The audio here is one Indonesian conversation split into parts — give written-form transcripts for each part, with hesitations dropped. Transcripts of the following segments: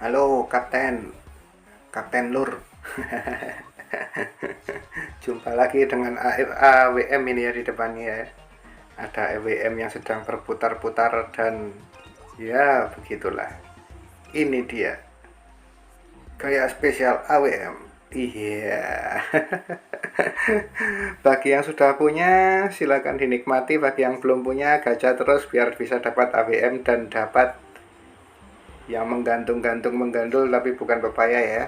Halo Kapten, Kapten Lur. Jumpa lagi dengan AWM ini ya di depannya ya. Ada AWM yang sedang berputar-putar dan ya begitulah. Ini dia gaya spesial AWM. Iya. Bagi yang sudah punya silakan dinikmati, bagi yang belum punya gacha terus biar bisa dapat AWM dan dapat yang menggantung-gantung menggandul tapi bukan pepaya ya.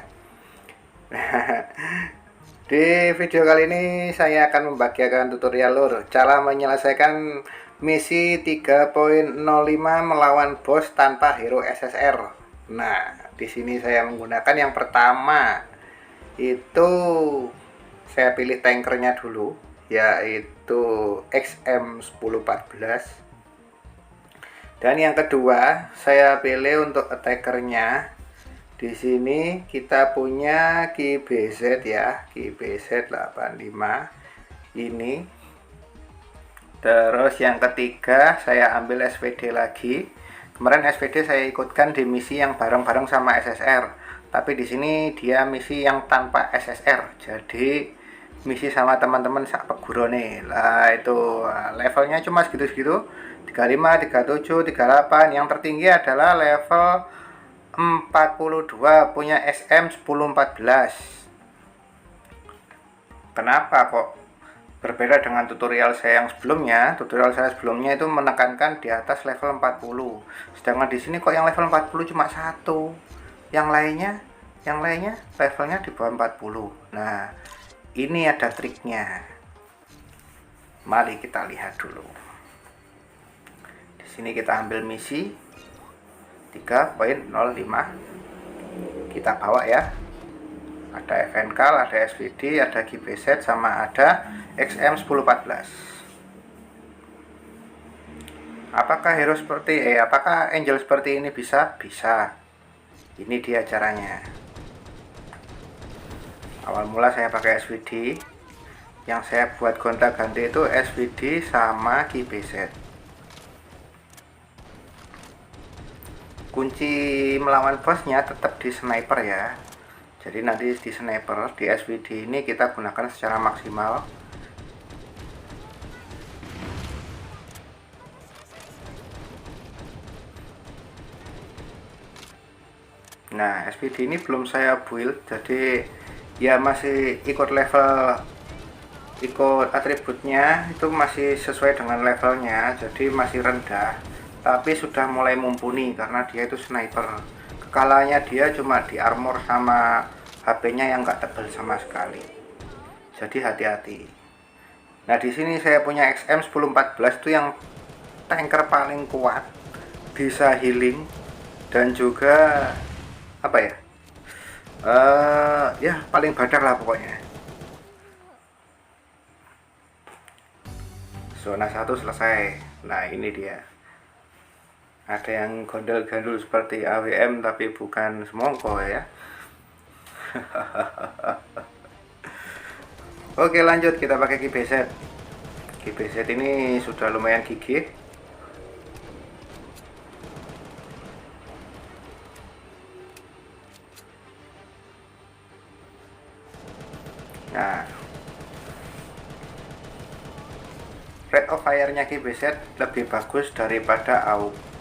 Di video kali ini saya akan membagikan tutorial lur cara menyelesaikan misi 3.05 melawan bos tanpa hero SSR. Nah, di sini saya menggunakan yang pertama itu saya pilih tankernya dulu yaitu XM1014. Dan yang kedua saya pilih untuk attackernya. Di sini kita punya KBZ ya, KBZ 85 ini. Terus yang ketiga saya ambil SPD lagi. Kemarin SPD saya ikutkan di misi yang bareng-bareng sama SSR. Tapi di sini dia misi yang tanpa SSR. Jadi misi sama teman-teman sak pegurone. Lah itu levelnya cuma segitu-segitu. 35, 37, 38. Yang tertinggi adalah level 42 punya SM 1014. Kenapa kok berbeda dengan tutorial saya yang sebelumnya? Tutorial saya sebelumnya itu menekankan di atas level 40. Sedangkan di sini kok yang level 40 cuma satu. Yang lainnya levelnya di bawah 40. Nah, ini ada triknya. Mari kita lihat dulu. Di sini kita ambil misi 3.05 kita bawa ya, ada FNK, ada SVD, ada GBZ, sama ada XM1014. Apakah hero apakah angel seperti ini bisa? Bisa. Ini dia caranya. Awal mula saya pakai SVD. Yang saya buat gonta-ganti itu SVD sama GBZ. Kunci melawan bosnya tetap di sniper ya. Jadi nanti di sniper, di SVD ini kita gunakan secara maksimal. Nah, SVD ini belum saya build, jadi ya masih ikut level, ikut atributnya itu masih sesuai dengan levelnya, jadi masih rendah. Tapi sudah mulai mumpuni karena dia itu sniper. Kekalahnya dia cuma di armor sama HP-nya yang nggak tebal sama sekali. Jadi hati-hati. Nah, di sini saya punya XM1014 itu yang tanker paling kuat, bisa healing dan juga apa ya? Ya paling badar lah pokoknya. Zona 1 selesai. Nah, ini dia. Ada yang gondol-gandul seperti AWM tapi bukan semongko ya. Oke, lanjut kita pakai GBZ. GBZ ini sudah lumayan gigih. Nah, rate of fire-nya GBZ lebih bagus daripada AUG.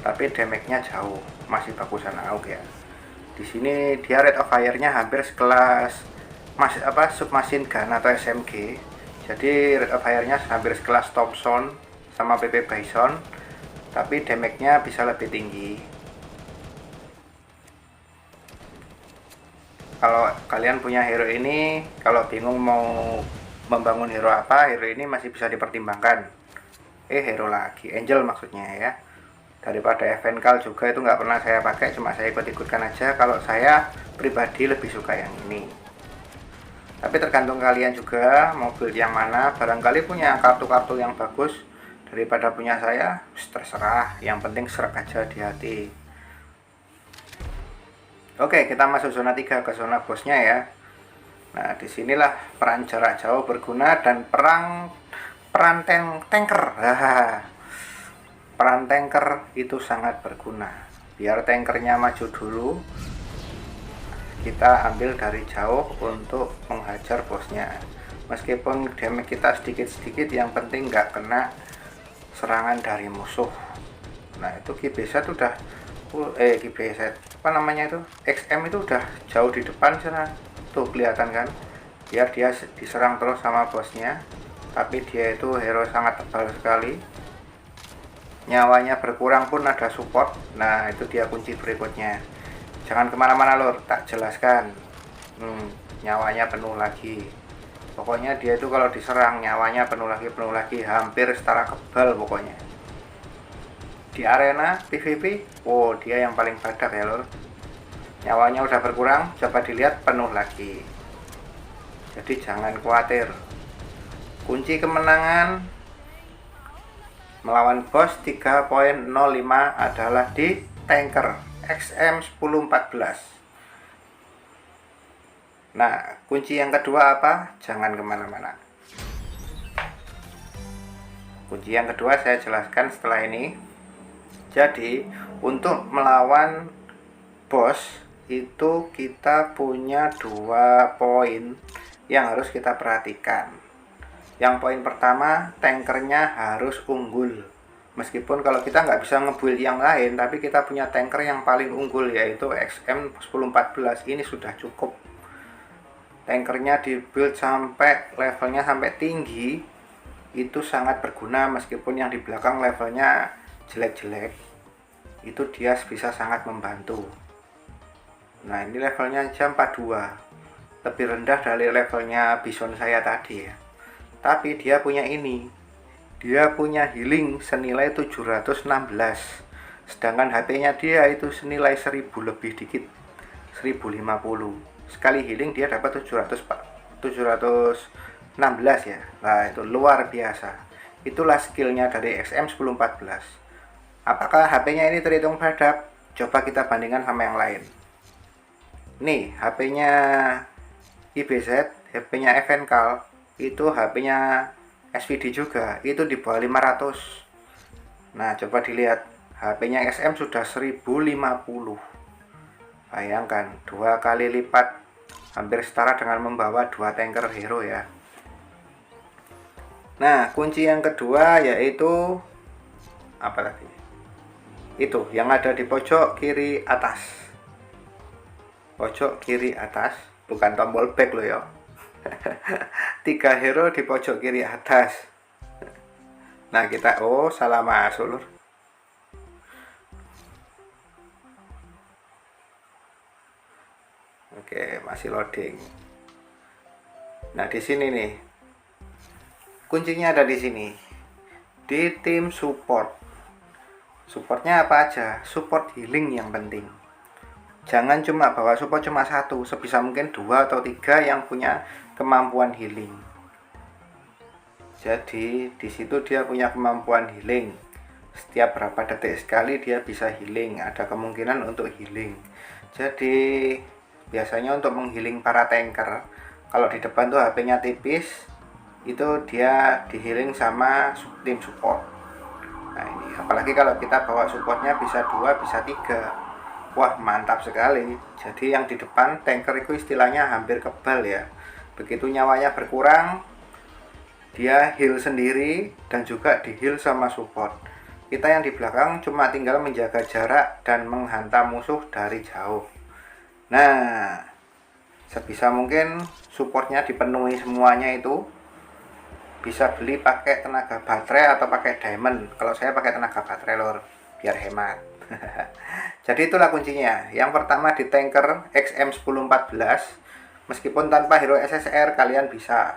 Tapi damage-nya jauh, masih bagusan AUG ya. Di sini dia rate of fire-nya hampir sekelas submachine gun atau SMG. Jadi rate of fire-nya hampir sekelas Thompson sama PP Bison, tapi damage-nya bisa lebih tinggi. Kalau kalian punya hero ini, kalau bingung mau membangun hero apa, hero ini masih bisa dipertimbangkan. Hero lagi, Angel maksudnya ya. Daripada FNK juga itu nggak pernah saya pakai, cuma saya ikut-ikutkan aja. Kalau saya pribadi lebih suka yang ini, tapi tergantung kalian juga mau build yang mana. Barangkali punya kartu-kartu yang bagus daripada punya saya, terserah, yang penting serak aja di hati. Oke, kita masuk zona 3 ke zona bosnya ya. Nah, disinilah peran jarak jauh berguna dan peran tanker. Peran tanker itu sangat berguna. biar tankernya maju dulu, kita ambil dari jauh untuk menghajar bosnya. Meskipun damage kita sedikit-sedikit, yang penting nggak kena serangan dari musuh. Nah itu GBZ udah GBZ apa namanya itu, XM itu udah jauh di depan sana tuh, kelihatan kan, biar dia diserang terus sama bosnya. Tapi dia itu hero sangat tebal sekali, nyawanya berkurang pun ada support. Nah itu dia kunci berikutnya. Jangan kemana-mana lor, tak jelaskan. Nyawanya penuh lagi. Pokoknya dia itu kalau diserang nyawanya penuh lagi, hampir setara kebal pokoknya. Di arena PvP, oh dia yang paling badak ya lor. Nyawanya udah berkurang, coba dilihat penuh lagi. Jadi jangan khawatir. Kunci kemenangan melawan bos 3.05 adalah di tanker XM1014. Nah, kunci yang kedua apa? Jangan kemana-mana. Kunci yang kedua saya jelaskan setelah ini. Jadi, untuk melawan bos itu kita punya 2 poin yang harus kita perhatikan. Yang poin pertama, tankernya harus unggul. Meskipun kalau kita nggak bisa ngebuild yang lain, tapi kita punya tanker yang paling unggul, yaitu XM1014. Ini sudah cukup. Tankernya dibuild sampai levelnya sampai tinggi, itu sangat berguna. Meskipun yang di belakang levelnya jelek-jelek, itu dia bisa sangat membantu. Nah ini levelnya aja 42, lebih rendah dari levelnya Bison saya tadi ya. Tapi dia punya ini, dia punya healing senilai 716, sedangkan HP-nya dia itu senilai 1000 lebih dikit, 1050. Sekali healing dia dapat 716 ya. Nah itu luar biasa. Itulah skillnya dari XM1014. Apakah HP-nya ini terhitung badak? Coba kita bandingkan sama yang lain. Nih HP-nya IBZ, HP-nya Evencal, itu HP-nya SVD juga, itu di bawah 500. Nah coba dilihat, HP-nya XM sudah 1050. Bayangkan 2 kali lipat, hampir setara dengan membawa 2 tanker hero ya. Nah kunci yang kedua yaitu apa tadi? Itu yang ada di pojok kiri atas. Pojok kiri atas, bukan tombol back loh ya. 3 hero di pojok kiri atas. Nah kita, oh salah masuk lur. Oke, masih loading. Nah, di sini nih. Kuncinya ada di sini. Di tim support. Supportnya apa aja? Support healing yang penting. Jangan cuma bawa support cuma 1, sebisa mungkin 2 atau 3 yang punya kemampuan healing. Jadi, di situ dia punya kemampuan healing. Setiap berapa detik sekali dia bisa healing, ada kemungkinan untuk healing. Jadi biasanya untuk menghealing para tanker, kalau di depan tuh HP-nya tipis, itu dia di healing sama tim support. Nah ini apalagi kalau kita bawa supportnya bisa 2 bisa 3, wah mantap sekali. Jadi yang di depan tanker itu istilahnya hampir kebal ya. Begitu nyawanya berkurang, dia heal sendiri dan juga di heal sama support. Kita yang di belakang cuma tinggal menjaga jarak dan menghantam musuh dari jauh. Nah, sebisa mungkin supportnya dipenuhi semuanya itu. Bisa beli pakai tenaga baterai atau pakai diamond. Kalau saya pakai tenaga baterai lor, biar hemat. Jadi itulah kuncinya. Yang pertama di tanker XM1014, meskipun tanpa hero SSR kalian bisa.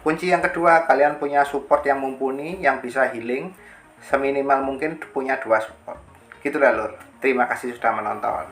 Kunci yang kedua, kalian punya support yang mumpuni, yang bisa healing. Seminimal mungkin punya 2 support. Gitulah lor. Terima kasih sudah menonton.